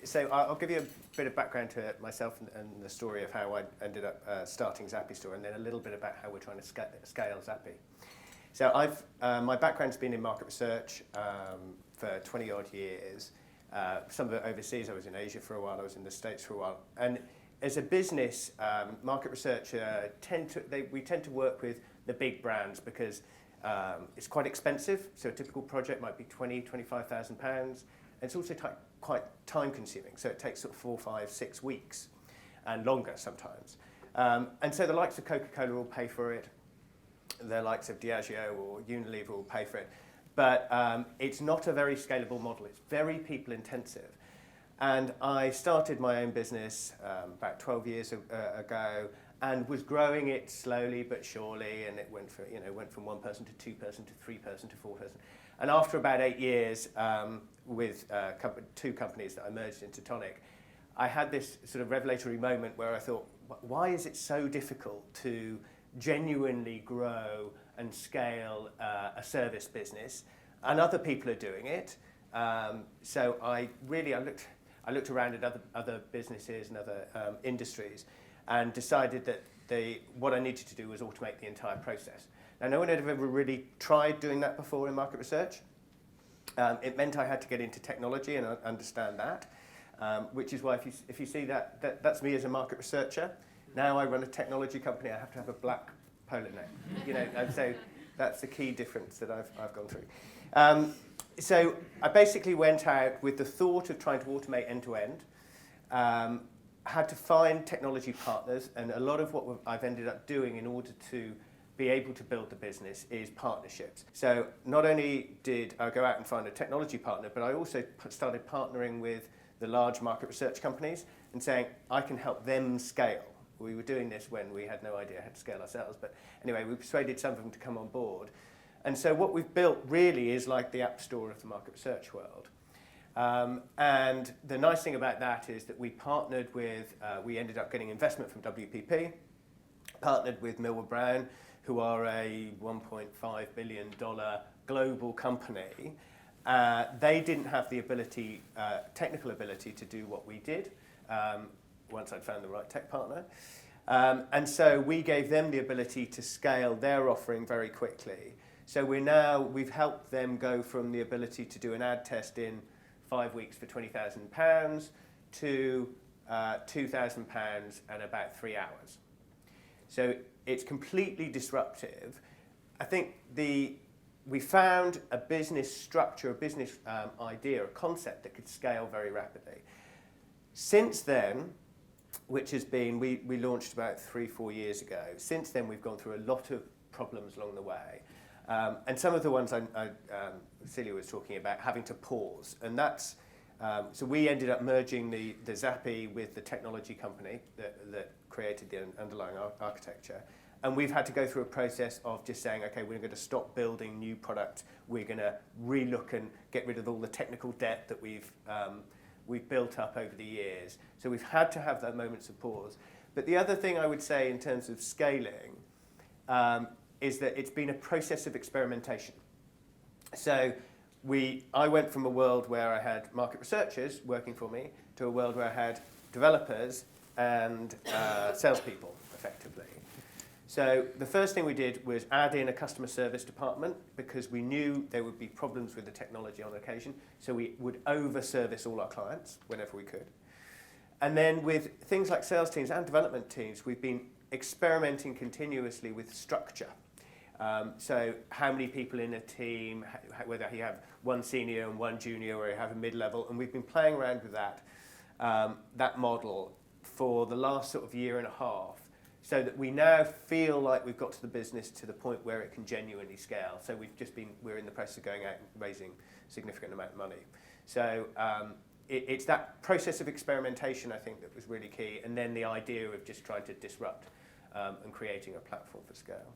So I'll give you a bit of background to myself and the story of how I ended up starting Zappi Store, and then a little bit about how we're trying to scale Zappi. So my background's been in market research for 20 odd years. Some of it overseas. I was in Asia for a while. I was in the States for a while. And as a business, market research we tend to work with the big brands because it's quite expensive. So a typical project might be £25,000. It's also quite time consuming. So it takes sort of 4, 5, 6 weeks and longer sometimes. And so the likes of Coca-Cola will pay for it. The likes of Diageo or Unilever will pay for it. But it's not a very scalable model. It's very people intensive. And I started my own business about 12 years ago and was growing it slowly but surely. And it went from 1 person to 2 person to 3 person to 4 person. And after about 8 years with 2 companies that I merged into Tonic, I had this sort of revelatory moment where I thought, why is it so difficult to genuinely grow and scale a service business? And other people are doing it. So I looked around at other businesses and other industries and decided that what I needed to do was automate the entire process. Now, no one had ever really tried doing that before in market research. It meant I had to get into technology and understand that, which is why if you see that's me as a market researcher. Now I run a technology company. I have to have a black polo neck, and so that's the key difference that I've gone through. So I basically went out with the thought of trying to automate end to end. Had to find technology partners, and a lot of what I've ended up doing in order to be able to build the business is partnerships. So not only did I go out and find a technology partner, but I also started partnering with the large market research companies and saying, I can help them scale. We were doing this when we had no idea how to scale ourselves. But anyway, we persuaded some of them to come on board. And so what we've built really is like the app store of the market research world. And the nice thing about that is that we partnered with, we ended up getting investment from WPP, partnered with Millward Brown, who are a $1.5 billion global company. They didn't have the ability, technical ability to do what we did once I'd found the right tech partner. And so we gave them the ability to scale their offering very quickly. So we've helped them go from the ability to do an ad test in 5 weeks for £20,000 to £2,000 and about 3 hours. So it's completely disruptive. I think we found a business structure, a business idea, a concept that could scale very rapidly. Since then, which has been, we launched about 3-4 years ago. Since then, we've gone through a lot of problems along the way. And some of the ones Celia was talking about, having to pause. And that's, so we ended up merging the Zappi with the technology company that created the underlying architecture. And we've had to go through a process of just saying, okay, we're going to stop building new product. We're going to relook and get rid of all the technical debt that we've built up over the years. So we've had to have that moments of pause. But the other thing I would say in terms of scaling is that it's been a process of experimentation. So I went from a world where I had market researchers working for me to a world where I had developers and salespeople, effectively. So the first thing we did was add in a customer service department because we knew there would be problems with the technology on occasion. So we would over-service all our clients whenever we could. And then with things like sales teams and development teams, we've been experimenting continuously with structure. So how many people in a team, whether you have one senior and one junior or you have a mid-level, and we've been playing around with that model for the last sort of year and a half, so that we now feel like we've got to the business to the point where it can genuinely scale. So we're in the process of going out and raising a significant amount of money. So it's that process of experimentation, I think, that was really key, and then the idea of just trying to disrupt and creating a platform for scale.